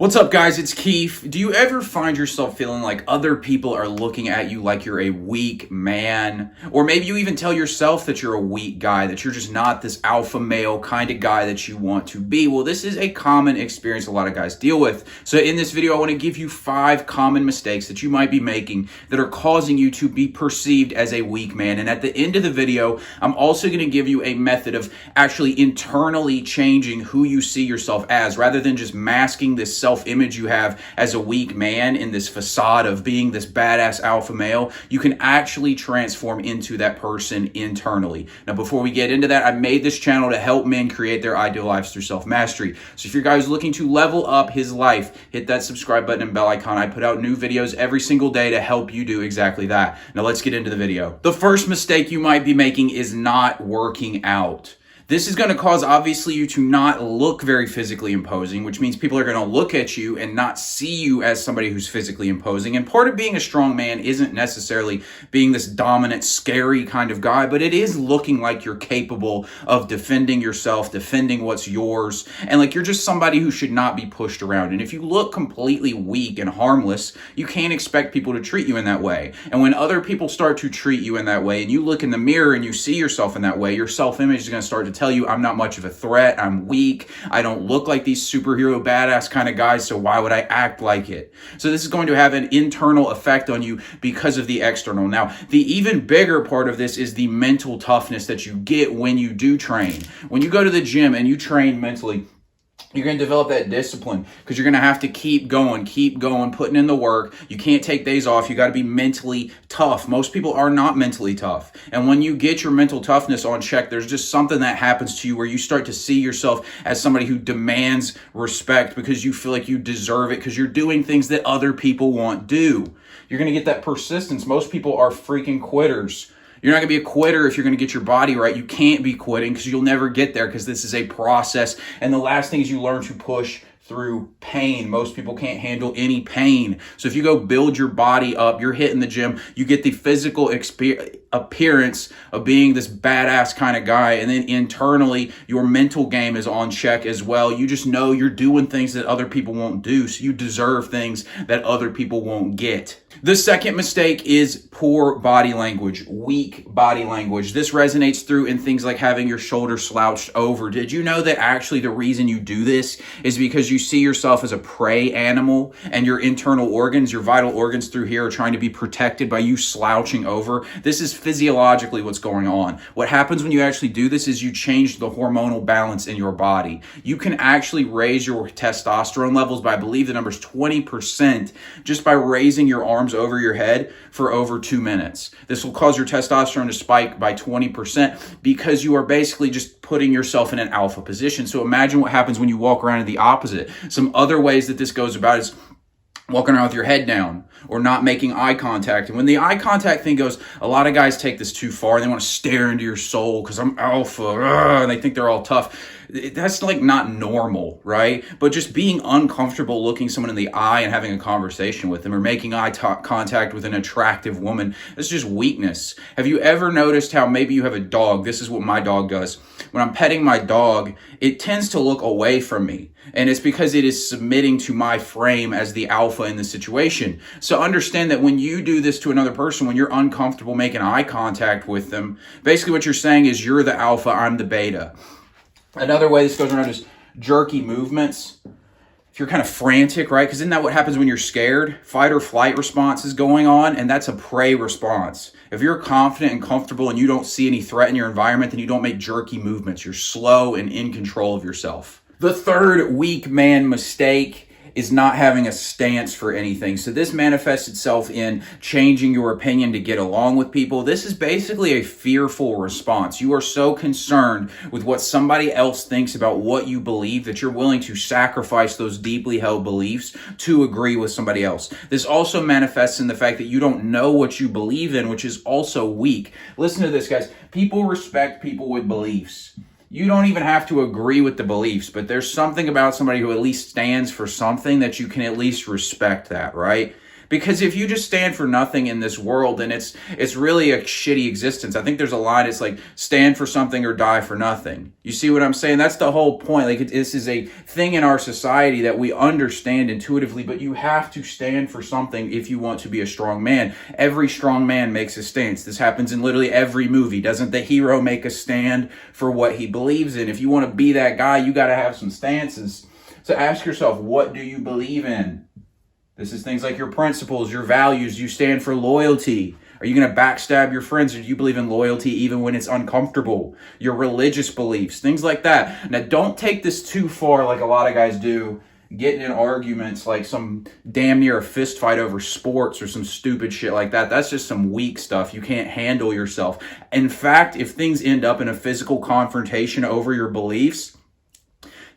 What's up, guys? It's Keefe. Do you ever find yourself feeling like other people are looking at you like you're a weak man? Or maybe you even tell yourself that you're a weak guy, that you're just not this alpha male kind of guy that you want to be. Well, this is a common experience a lot of guys deal with. So in this video, I want to give you 5 common mistakes that you might be making that are causing you to be perceived as a weak man. And at the end of the video, I'm also going to give you a method of actually internally changing who you see yourself as, rather than just masking this self-image you have as a weak man in this facade of being this badass alpha male. You can actually transform into that person internally. Now, before we get into that, I made this channel to help men create their ideal lives through self-mastery. So if you're guys looking to level up his life, hit that subscribe button and bell icon. I put out new videos every single day to help you do exactly that. Now let's get into the video. The first mistake you might be making is not working out. This is going to cause, obviously, you to not look very physically imposing, which means people are going to look at you and not see you as somebody who's physically imposing. And part of being a strong man isn't necessarily being this dominant, scary kind of guy, but it is looking like you're capable of defending yourself, defending what's yours, and like you're just somebody who should not be pushed around. And if you look completely weak and harmless, you can't expect people to treat you in that way. And when other people start to treat you in that way, and you look in the mirror and you see yourself in that way, your self-image is going to start to tell you, I'm not much of a threat, I'm weak, I don't look like these superhero badass kind of guys, so why would I act like it? So this is going to have an internal effect on you because of the external. Now, the even bigger part of this is the mental toughness that you get when you do train. When you go to the gym and you train mentally, you're going to develop that discipline because you're going to have to keep going, putting in the work. You can't take days off. You got to be mentally tough. Most people are not mentally tough. And when you get your mental toughness on check, there's just something that happens to you where you start to see yourself as somebody who demands respect because you feel like you deserve it because you're doing things that other people won't do. You're going to get that persistence. Most people are freaking quitters. You're not going to be a quitter if you're going to get your body right. You can't be quitting because you'll never get there because this is a process. And the last thing is you learn to push through pain. Most people can't handle any pain. So if you go build your body up, you're hitting the gym, you get the physical appearance of being this badass kind of guy. And then internally, your mental game is on check as well. You just know you're doing things that other people won't do. So you deserve things that other people won't get. The second mistake is poor body language, weak body language. This resonates through in things like having your shoulders slouched over. Did you know that actually the reason you do this is because you see yourself as a prey animal and your internal organs, your vital organs through here are trying to be protected by you slouching over? This is physiologically what's going on. What happens when you actually do this is you change the hormonal balance in your body. You can actually raise your testosterone levels by, I believe the number's 20%, just by raising your arms over your head for over 2 minutes. This will cause your testosterone to spike by 20% because you are basically just putting yourself in an alpha position. So imagine what happens when you walk around in the opposite. Some other ways that this goes about is walking around with your head down or not making eye contact. And when the eye contact thing goes, a lot of guys take this too far and they want to stare into your soul because I'm alpha, and they think they're all tough. That's like not normal, right? But just being uncomfortable looking someone in the eye and having a conversation with them or making eye contact with an attractive woman, that's just weakness. Have you ever noticed how maybe you have a dog? This is what my dog does. When I'm petting my dog, it tends to look away from me. And it's because it is submitting to my frame as the alpha in the situation. So understand that when you do this to another person, when you're uncomfortable making eye contact with them, basically what you're saying is you're the alpha, I'm the beta. Another way this goes around is jerky movements. If you're kind of frantic, right? Because isn't that what happens when you're scared? Fight or flight response is going on, and that's a prey response. If you're confident and comfortable and you don't see any threat in your environment, then you don't make jerky movements. You're slow and in control of yourself. The third weak man mistake is not having a stance for anything. So this manifests itself in changing your opinion to get along with people. This is basically a fearful response. You are so concerned with what somebody else thinks about what you believe that you're willing to sacrifice those deeply held beliefs to agree with somebody else. This also manifests in the fact that you don't know what you believe in, which is also weak. Listen to this, guys. People respect people with beliefs. You don't even have to agree with the beliefs, but there's something about somebody who at least stands for something that you can at least respect that, right? Because if you just stand for nothing in this world, then it's really a shitty existence. I think there's a line, it's like, stand for something or die for nothing. You see what I'm saying? That's the whole point. Like, this is a thing in our society that we understand intuitively, but you have to stand for something if you want to be a strong man. Every strong man makes a stance. This happens in literally every movie. Doesn't the hero make a stand for what he believes in? If you want to be that guy, you got to have some stances. So ask yourself, what do you believe in? This is things like your principles, your values. Do you stand for loyalty? Are you going to backstab your friends, or do you believe in loyalty even when it's uncomfortable? Your religious beliefs, things like that. Now, don't take this too far like a lot of guys do, getting in arguments like some damn near a fist fight over sports or some stupid shit like that. That's just some weak stuff. You can't handle yourself. In fact, if things end up in a physical confrontation over your beliefs,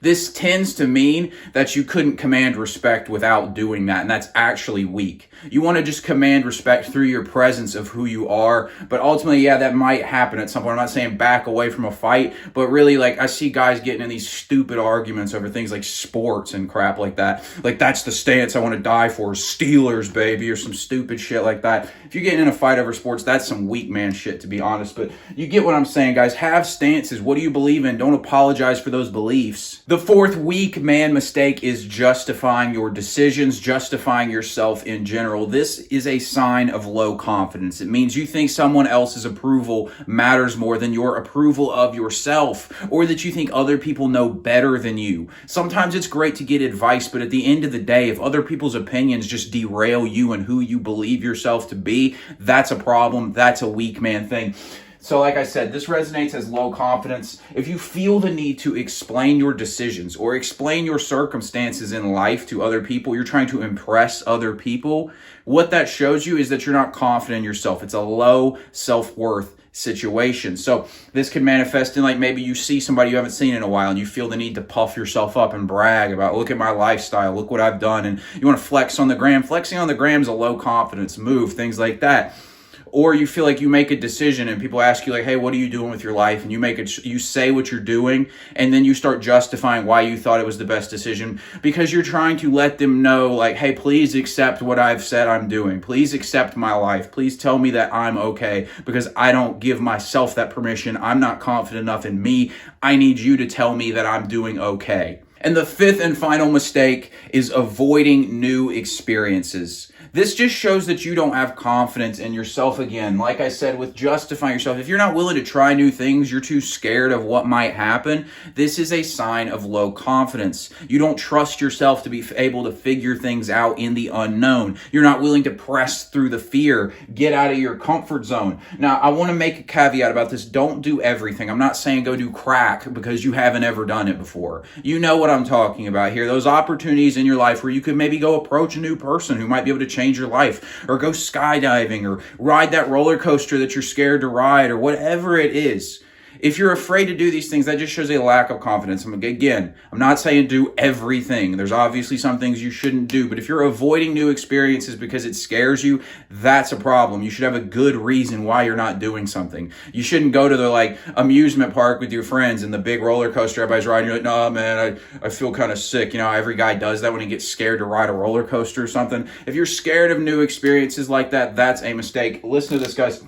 this tends to mean that you couldn't command respect without doing that, and that's actually weak. You want to just command respect through your presence of who you are, but ultimately, yeah, that might happen at some point. I'm not saying back away from a fight, but really, like, I see guys getting in these stupid arguments over things like sports and crap like that. Like, that's the stance I want to die for, Steelers, baby, or some stupid shit like that. If you're getting in a fight over sports, that's some weak man shit, to be honest, but you get what I'm saying, guys. Have stances. What do you believe in? Don't apologize for those beliefs. The fourth weak man mistake is justifying your decisions, justifying yourself in general. This is a sign of low confidence. It means you think someone else's approval matters more than your approval of yourself, or that you think other people know better than you. Sometimes it's great to get advice, but at the end of the day, if other people's opinions just derail you and who you believe yourself to be, that's a problem. That's a weak man thing. So like I said, this resonates as low confidence. If you feel the need to explain your decisions or explain your circumstances in life to other people, you're trying to impress other people, what that shows you is that you're not confident in yourself. It's a low self-worth situation. So this can manifest in, like, maybe you see somebody you haven't seen in a while and you feel the need to puff yourself up and brag about, look at my lifestyle, look what I've done, and you want to flex on the gram. Flexing on the gram is a low confidence move, things like that. Or you feel like you make a decision and people ask you, like, hey, what are you doing with your life? And you say what you're doing, and then you start justifying why you thought it was the best decision, because you're trying to let them know, like, hey, please accept what I've said I'm doing. Please accept my life. Please tell me that I'm okay, because I don't give myself that permission. I'm not confident enough in me. I need you to tell me that I'm doing okay. And the fifth and final mistake is avoiding new experiences. This just shows that you don't have confidence in yourself again. Like I said, with justifying yourself, if you're not willing to try new things, you're too scared of what might happen, this is a sign of low confidence. You don't trust yourself to be able to figure things out in the unknown. You're not willing to press through the fear, get out of your comfort zone. Now, I want to make a caveat about this. Don't do everything. I'm not saying go do crack because you haven't ever done it before. You know what I'm talking about here. Those opportunities in your life where you could maybe go approach a new person who might be able to change your life, or go skydiving, or ride that roller coaster that you're scared to ride, or whatever it is. If you're afraid to do these things, that just shows a lack of confidence. Again, I'm not saying do everything. There's obviously some things you shouldn't do, but if you're avoiding new experiences because it scares you, that's a problem. You should have a good reason why you're not doing something. You shouldn't go to the, like, amusement park with your friends and the big roller coaster everybody's riding. You're like, no, man, I feel kind of sick. You know, every guy does that when he gets scared to ride a roller coaster or something. If you're scared of new experiences like that, that's a mistake. Listen to this, guys.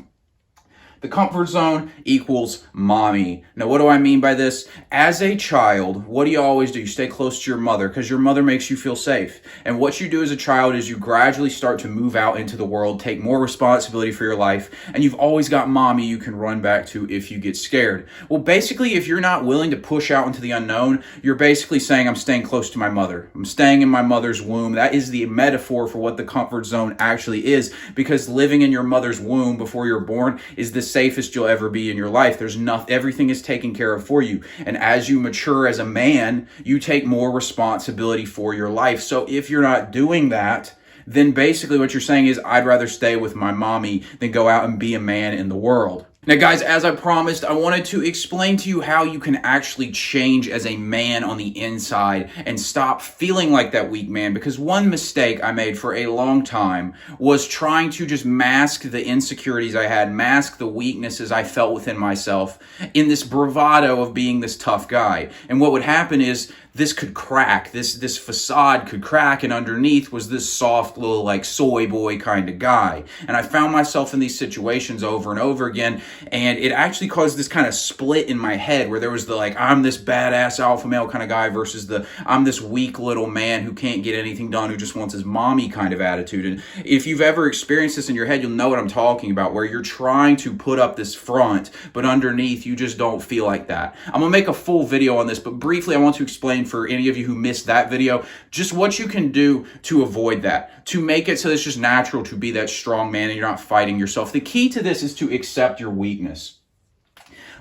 The comfort zone equals mommy. Now, what do I mean by this? As a child, what do you always do? You stay close to your mother because your mother makes you feel safe. And what you do as a child is you gradually start to move out into the world, take more responsibility for your life, and you've always got mommy you can run back to if you get scared. Well, basically, if you're not willing to push out into the unknown, you're basically saying, I'm staying close to my mother. I'm staying in my mother's womb. That is the metaphor for what the comfort zone actually is, because living in your mother's womb before you're born is the safest you'll ever be in your life. There's nothing, everything is taken care of for you. And as you mature as a man, you take more responsibility for your life. So if you're not doing that, then basically what you're saying is, I'd rather stay with my mommy than go out and be a man in the world. Now, guys, as I promised, I wanted to explain to you how you can actually change as a man on the inside and stop feeling like that weak man. Because one mistake I made for a long time was trying to just mask the insecurities I had, mask the weaknesses I felt within myself in this bravado of being this tough guy. And what would happen is this could crack, this facade could crack, and underneath was this soft little like soy boy kind of guy. And I found myself in these situations over and over again, and it actually caused this kind of split in my head where there was the like, I'm this badass alpha male kind of guy versus the I'm this weak little man who can't get anything done, who just wants his mommy kind of attitude. And if you've ever experienced this in your head, you'll know what I'm talking about, where you're trying to put up this front, but underneath you just don't feel like that. I'm gonna make a full video on this, but briefly I want to explain for any of you who missed that video, just what you can do to avoid that, to make it so it's just natural to be that strong man and you're not fighting yourself. The key to this is to accept your weakness.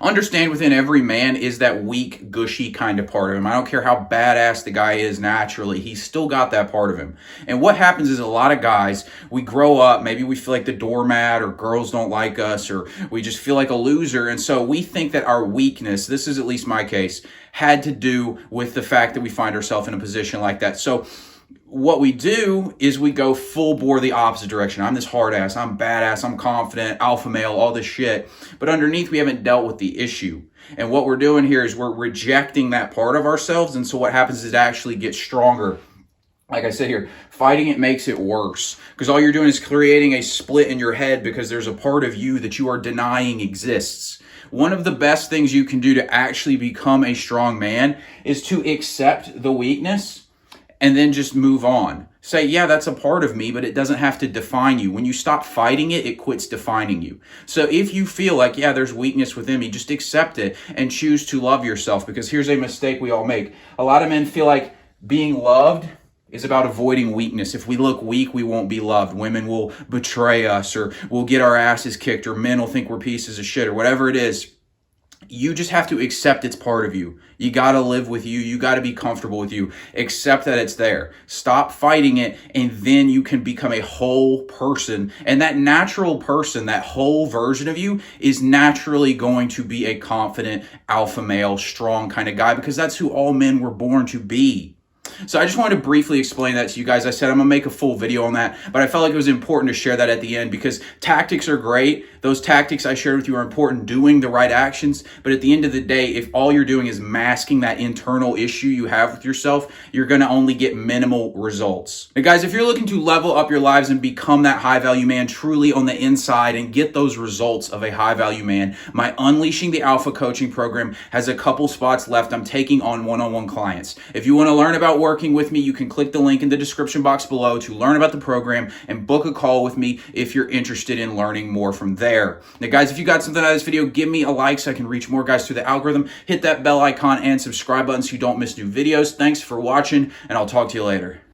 Understand within every man is that weak, gushy kind of part of him. I don't care how badass the guy is naturally, he's still got that part of him. And what happens is a lot of guys, we grow up, maybe we feel like the doormat, or girls don't like us, or we just feel like a loser. And so we think that our weakness, this is at least my case, had to do with the fact that we find ourselves in a position like that. So what we do is we go full bore the opposite direction. I'm this hard ass, I'm badass, I'm confident, alpha male, all this shit. But underneath, we haven't dealt with the issue. And what we're doing here is we're rejecting that part of ourselves. And so what happens is it actually gets stronger. Like I said here, fighting it makes it worse, because all you're doing is creating a split in your head because there's a part of you that you are denying exists. One of the best things you can do to actually become a strong man is to accept the weakness and then just move on. Say, yeah, that's a part of me, but it doesn't have to define you. When you stop fighting it, it quits defining you. So if you feel like, yeah, there's weakness within me, just accept it and choose to love yourself. Because here's a mistake we all make. A lot of men feel like being loved is about avoiding weakness. If we look weak, we won't be loved. Women will betray us, or we'll get our asses kicked, or men will think we're pieces of shit, or whatever it is. You just have to accept it's part of you. You got to live with you. You got to be comfortable with you. Accept that it's there. Stop fighting it, and then you can become a whole person. And that natural person, that whole version of you, is naturally going to be a confident, alpha male, strong kind of guy, because that's who all men were born to be. So I just wanted to briefly explain that to you guys. I said I'm going to make a full video on that, but I felt like it was important to share that at the end, because tactics are great. Those tactics I shared with you are important, doing the right actions. But at the end of the day, if all you're doing is masking that internal issue you have with yourself, you're going to only get minimal results. Now guys, if you're looking to level up your lives and become that high value man truly on the inside and get those results of a high value man, my Unleashing the Alpha coaching program has a couple spots left. I'm taking on one-on-one clients. If you want to learn about working with me, you can click the link in the description box below to learn about the program and book a call with me if you're interested in learning more from there. Now guys, if you got something out of this video, give me a like so I can reach more guys through the algorithm. Hit that bell icon and subscribe button so you don't miss new videos. Thanks for watching, and I'll talk to you later.